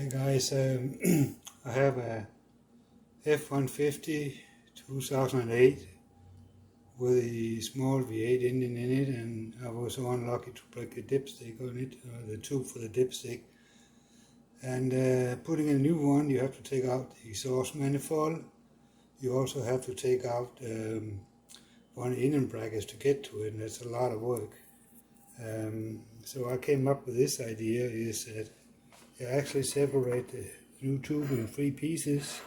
Hi guys, I have a F-150 2008 with a small V8 engine in it, and I was so unlucky to break the dipstick on it, the tube for the dipstick. And putting a new one, you have to take out the exhaust manifold. You also have to take out one inner brackets to get to it, and that's a lot of work. So I came up with this idea, is that you actually separate the new tube in 3 pieces,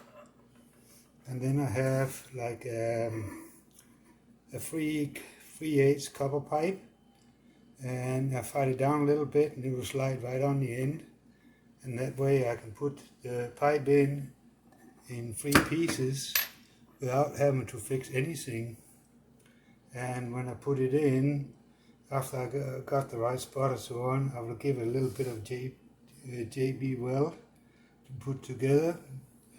and then I have like a 3/8 copper pipe, and I fight it down a little bit and it will slide right on the end, and that way I can put the pipe in 3 pieces without having to fix anything. And when I put it in, after I got the right spot and so on, I will give a little bit of JB weld to put together,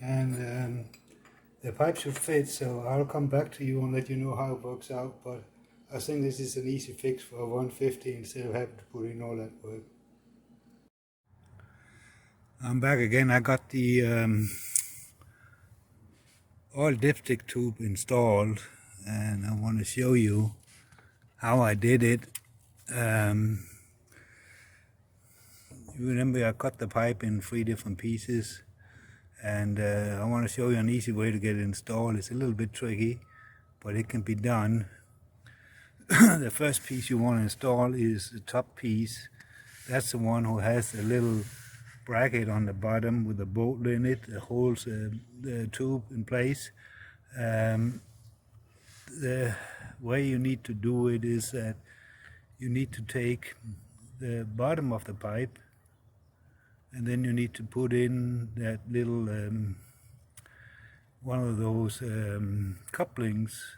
and the pipe should fit. So I'll come back to you and let you know how it works out, but I think this is an easy fix for a 150 instead of having to put in all that work. I'm back again. I got the oil dipstick tube installed, and I want to show you how I did it. You remember I cut the pipe in 3 different pieces, and I want to show you an easy way to get it installed. It's a little bit tricky, but it can be done. The first piece you want to install is the top piece. That's the one who has a little bracket on the bottom with a bolt in it that holds the tube in place. The way you need to do it is that you need to take the bottom of the pipe, and then you need to put in that little one of those couplings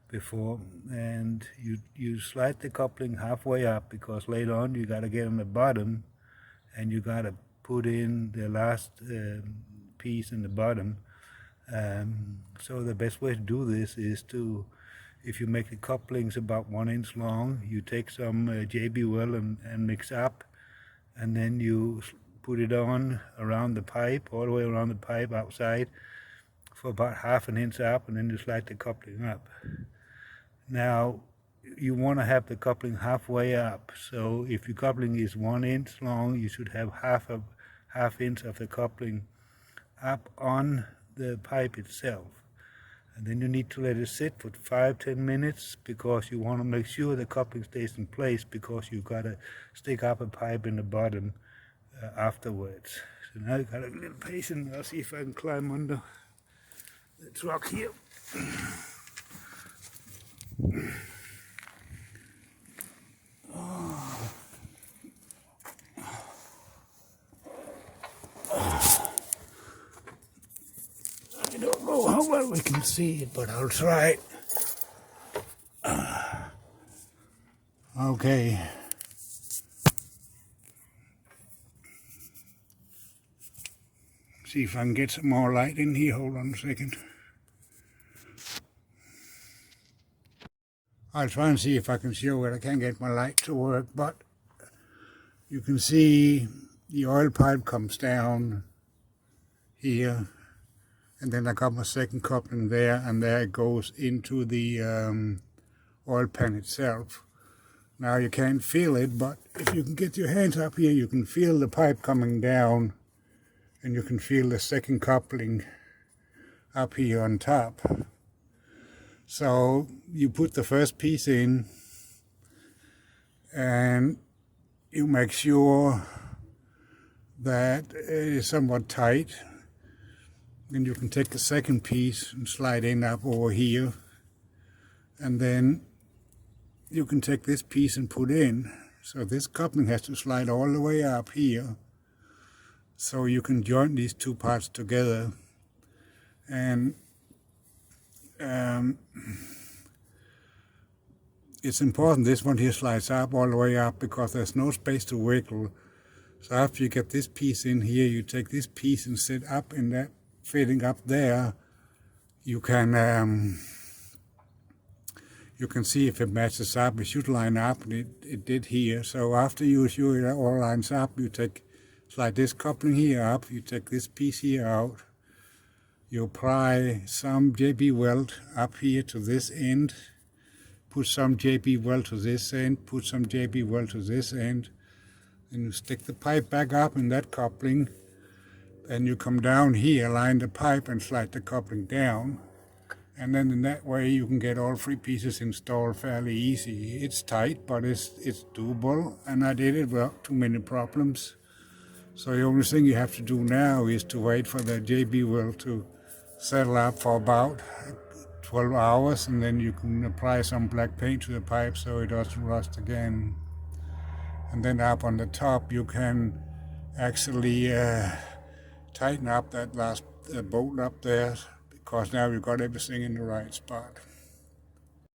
before, and you slide the coupling halfway up, because later on you got to get on the bottom and you got to put in the last piece in the bottom. So the best way to do this is to, if you make the couplings about 1 inch long, you take some JB weld and mix up, and then you put it on around the pipe, all the way around the pipe outside for about 1/2 inch up, and then you slide the coupling up. Now you want to have the coupling halfway up, so if your coupling is 1 inch long, you should have half inch of the coupling up on the pipe itself. And then you need to let it sit for 5-10 minutes, because you want to make sure the coupling stays in place, because you've got to stick up a pipe in the bottom afterwards. So now you've got a little patience. I'll see if I can climb under the truck here. I don't know how well we can see it, but I'll try. Okay. See if I can get some more light in here. Hold on a second. I'll try and see if I can show it. I can't get my light to work, but you can see the oil pipe comes down here, and then I got my second coupling there, and there it goes into the oil pan itself. Now you can't feel it, but if you can get your hands up here, you can feel the pipe coming down, and you can feel the second coupling up here on top. So you put the first piece in, and you make sure that it is somewhat tight. Then you can take the second piece and slide in up over here, and then you can take this piece and put in. So this coupling has to slide all the way up here, so you can join these 2 parts together. And it's important this one here slides up all the way up, because there's no space to wiggle. So after you get this piece in here, you take this piece and sit up in that fitting up there. You can see if it matches up. It should line up, and it did here. So after you sure it all lines up, you take slide this coupling here up, you take this piece here out, you apply some JB weld up here to this end, put some JB weld to this end, put some JB weld to this end, and you stick the pipe back up in that coupling, and you come down here, line the pipe and slide the coupling down, and then in that way you can get all 3 pieces installed fairly easy. It's tight, but it's doable, and I did it without too many problems. So the only thing you have to do now is to wait for the JB weld to settle up for about 12 hours, and then you can apply some black paint to the pipe so it doesn't rust again. And then up on the top you can actually tighten up that last bolt up there, because now you've got everything in the right spot.